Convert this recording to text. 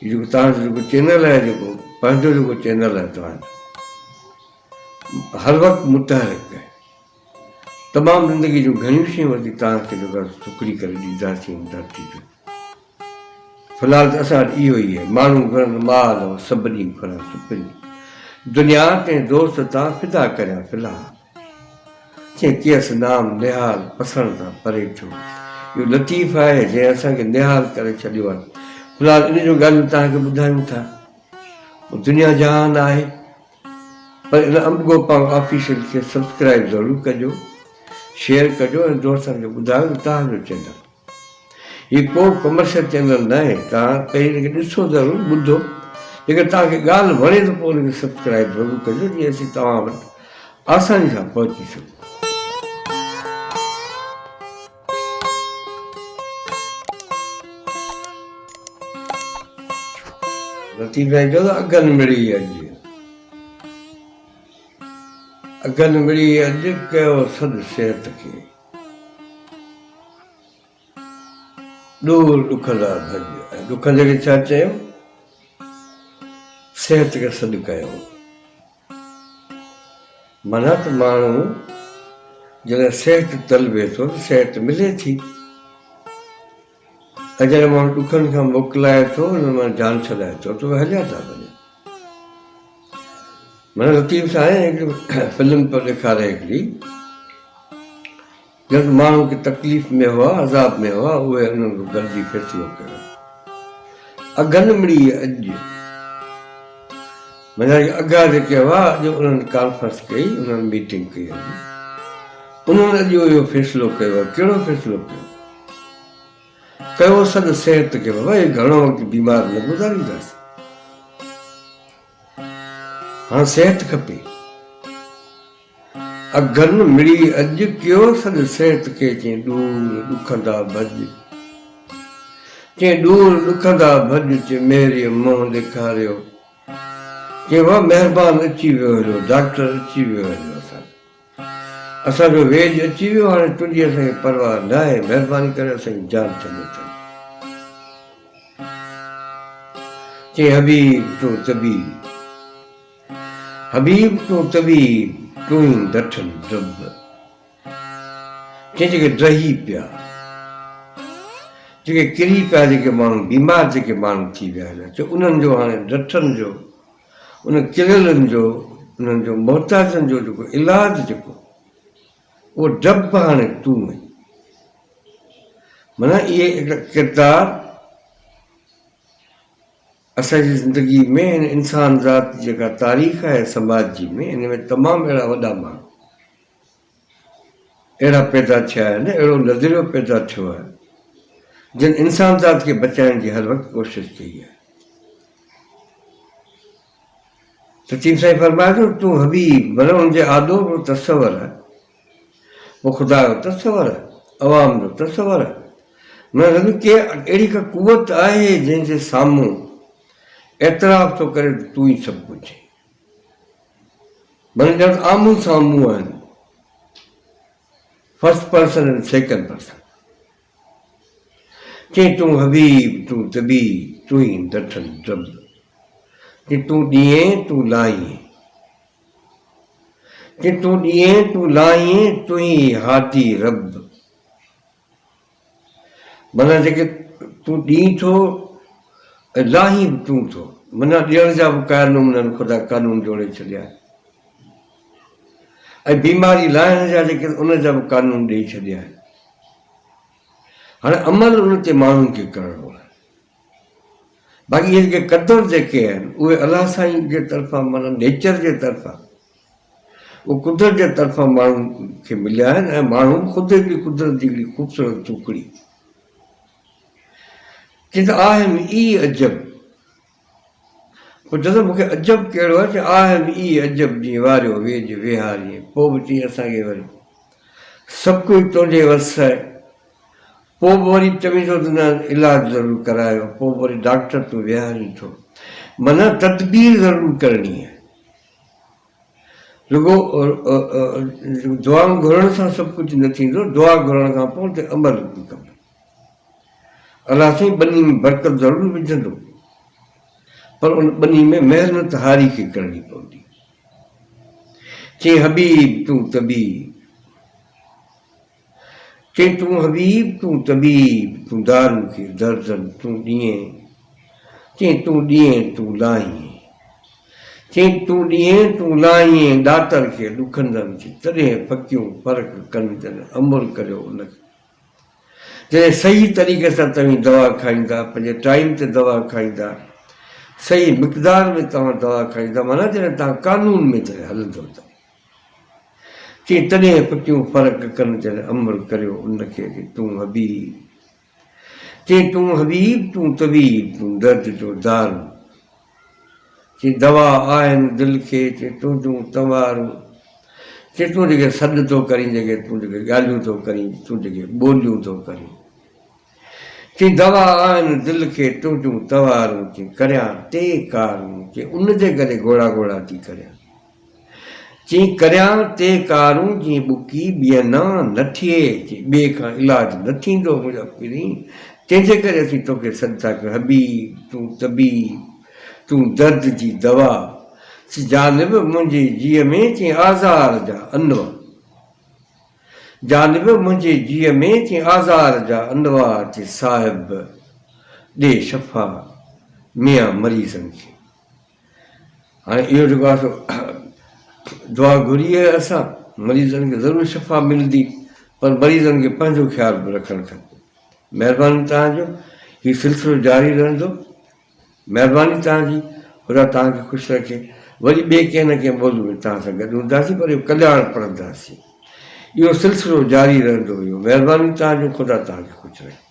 जेको तव्हांजो जेको चैनल आहे, जेको पंहिंजो जेको चैनल आहे तव्हांजो, हर वक़्तु मुतहरिक आहे। तमामु ज़िंदगी जूं घणियूं शयूं वठी तव्हांखे जेका सुखड़ी करे ॾींदासीं धरती ते। फ़िलहाल त असां वटि इहो ई आहे, माण्हू घणनि माल सभु ॾींहुं खणा सुपिनी, दुनिया ते दोस्त तां फिदा करियां फ़िलहाल, चई कियसि नाम निहाल पसण सां परे थियो। इहो लतीफ़ आहे जंहिं असांखे निहाल करे छॾियो आहे। फ़िलहाल इन जूं ॻाल्हियूं तव्हांखे ॿुधायूं था। दुनिया जहान आहे, पर इन अंबगोपाल ऑफिशियल खे सब्सक्राइब ज़रूरु कजो, शेयर कजो ऐं दोस्तनि खे ॿुधायो त तव्हांजो चैनल हीउ को कमर्शियल चैनल न आहे। तव्हां पहिरीं हिनखे ॾिसो ज़रूरु, ॿुधो, जेकर तव्हांखे ॻाल्हि वणे त पोइ हुनखे सब्सक्राइब ज़रूरु कजो, जीअं असीं तव्हां वटि आसानी सां पहुची सघूं। लतीफ़ साईं चयो अगनि मिड़ी अॼु, अगनि मिड़ी अॼु कयो सदु सिहत खे, ॾूर ॾुखंदा भॼ। ऐं ॾुखंदे खे छा चयो? सिहत खे सॾु कयो। माना त माण्हू जॾहिं सिहत तलबे थो त सिहत मिले थी, ऐं जॾहिं माण्हू ॾुखनि खां मोकिलाए थो, हुन मां जान छॾाए थो, त उहे हलिया था वञनि। माना लतीफ़ साईं हिकिड़ी फिल्म पियो ॾेखारे हिकिड़ी, जब माण्हू खे तकलीफ़ में हुआ, अज़ाब में हुआ, उहे उन्हनि गॾिजी फ़ैसिलो कयो, अगनि मिड़ी अॼु। माना अॻा जेके हुआ, अॼु उन्हनि कॉन्फ्रेंस कई, उन्हनि मीटिंग कई, उन्हनि अॼु इहो फ़ैसिलो कयो। कहिड़ो फ़ैसिलो कयो? कयो सॼो सिहत खे, बाबा हे घणो वक़्तु बीमार न गुज़ारींदासीं, हाणे सिहत खपे। अगनि मिड़ी अॼु कयो सॼो सिहत खे, चई ॾूर ॾुखंदा भॼ, चई ॾूर ॾुखंदा भॼ, चई मेरी मुंहुं ॾेखारियो, चई वाह महिरबान अची वियो हेॾो, डॉक्टर अची वियो हेॾो, असांजो वेज अची वियो, हाणे तुंहिंजी असांखे परवाह न आहे, महिरबानी करे असांजी जान छॾे अथई। चई हबीब तूं तबीब, हबीब तूं तबीब, तूं ई डठल डब। चई जेके ड्रही पिया, जेके किरी पिया, जेके माण्हू बीमार, जेके माण्हू थी विया आहिनि, चओ उन्हनि जो हाणे डठनि जो, उन किरियलनि जो, उन्हनि जो मोहताजनि जो जेको इलाजु, जेको उहो डब हाणे तूं आहीं। माना इहे हिकिड़ा किरदार असांजी ज़िंदगी में, हिन इंसान ज़ात जेका तारीख़ आहे समाज जी में, हिन में तमामु अहिड़ा वॾा माण्हू अहिड़ा पैदा थिया आहिनि, अहिड़ो नज़रियो पैदा थियो आहे, जिन इंसान ज़ात खे बचाइण जी हर वक़्तु कोशिशि कई आहे। लतीफ़ साईं फरमाए थो तूं हबीब, माना हुनजे आदो जो तस्वर आहे, वो खुदा जो तस्वर आहे, अवाम जो तस्वर आहे। माना के अहिड़ी का कुवत आहे जंहिंजे साम्हूं एतिराफ़ थो करे तूं ई सभु कुझु, माना ॼण आम्हूं साम्हूं आहिनि, first person and second person. चई तूं हबीब तूं तबीब, तूं ई डठल डब, कि तूं ॾींहें तूं लाहीं, कि तूं ॾींहें तूं लाहीं, तूं ई हादी रब। माना जेके तूं ॾींहुं थो ऐं लाहीं बि तूं थो, माना ॾियण जा बि कानून आहिनि, ख़ुदा कानून जोड़े छॾिया, ऐं बीमारी लाहिण जा जेके उन जा बि कानून ॾेई छॾिया आहिनि। हाणे अमल उन ते माण्हुनि खे करिणो आहे। बाक़ी इहे जेके क़दर जेके आहिनि, उहे अलाह साईं जे तरफ़ां, माना नेचर जे तरफ़ां, उहे कुदरत जे तरफ़ां माण्हुनि खे मिलिया आहिनि, ऐं माण्हू ख़ुदि हिकिड़ी कुदरत जी हिकिड़ी ख़ूबसूरत टुकड़ी। चई त आहिम ई अजब, पोइ चवंदो मूंखे अजब कहिड़ो आहे, चई आहिम ई अजब, जीअं वारियो वेझ वेहारीअ, पोइ बि चई असांखे वरी सभु कुझु तुंहिंजे वस आहे, पोइ बि वरी चवी थो त न इलाजु ज़रूरु करायो, पोइ वरी डॉक्टर तूं वेहारी थो, माना तदबीर ज़रूरु करणी आहे। रुगो दुआऊं घुरण सां सभु कुझु न थींदो, दुआ घुरण खां पोइ ते अमल बि खपे। अलाह साईं ॿनी में बरकत ज़रूरु विझंदो, पर उन ॿनी में महिनत हारी खे करणी पवंदी। चई हबीब तूं तबीब, चई तूं हबीब तूं तबीब, तूं दारू खे दर्दन तूं ॾींहें, चई तूं ॾींहें तूं लाहीं, चई तूं ॾींहें तूं लाहीं ॾातर खे ॾुखंदनि खे तॾहिं फ़क़ियूं फ़र्क़ु कनि जन अमल करियो उनखे। जॾहिं सही तरीक़े सां तव्हीं दवा खाईंदा, पंहिंजे टाइम ते दवा खाईंदा, सही मिक़दार में तव्हां दवा खाईंदा, माना जॾहिं तव्हां कानून में जॾहिं हलंदो त चई तॾहिं फ़क़ियूं फ़र्क़ु कनि जॾहिं अमल करियो उनखे तूं हबीब, चई तूं हबीब तूं तबीब, तूं दर्द जो दारू, चई दवा आहिनि दिलि खे, चई तुंहिंजूं तवारूं, चई तूं जेके सॾु थो करीं, जेके तूं जेके ॻाल्हियूं थो करीं, तूं जेके ॿोलियूं थो करीं, चई दवा आहिनि दिलि खे तुंहिंजूं तवारूं, चई करियां टे कारूं, चई उनजे करे घोड़ा घोड़ा थी करियां, चई करियां टे कारूं, जीअं ॿुकी ॿियनि न थिए, चई ॿिए खां इलाजु न थींदो मुंहिंजा पीरी, तंहिंजे करे असीं तोखे सॾु था कयूं हबीब तूं तबीब, तूं दर्द जी दवा, जानिब मुंहिंजे जीअ में, चई आज़ार जा अनवा, जानिब मुंहिंजे जीअ में, चई आज़ार जा अनवा, चई साहिब ॾे शफ़ा मियां मरीज़नि खे। हाणे इहो जेको आहे दुआ घुरी आहे असां, मरीज़नि खे ज़रूरु शफ़ा मिलंदी, पर मरीज़नि खे पंहिंजो ख़्यालु बि रखणु खपे। महिरबानी तव्हांजो, हीउ सिलसिलो जारी रहंदो, महिरबानी तव्हांजी, ख़ुदा तव्हांखे ख़ुशि रखे। वरी ॿिए कंहिं न कंहिं मौज़ू में तव्हां सां गॾु हूंदासीं, पर इहो कल्याण पढ़ंदासीं, इहो सिलसिलो जारी रहंदो हुयो। महिरबानी तव्हांजो, ख़ुदा तव्हांखे ख़ुशि रखे।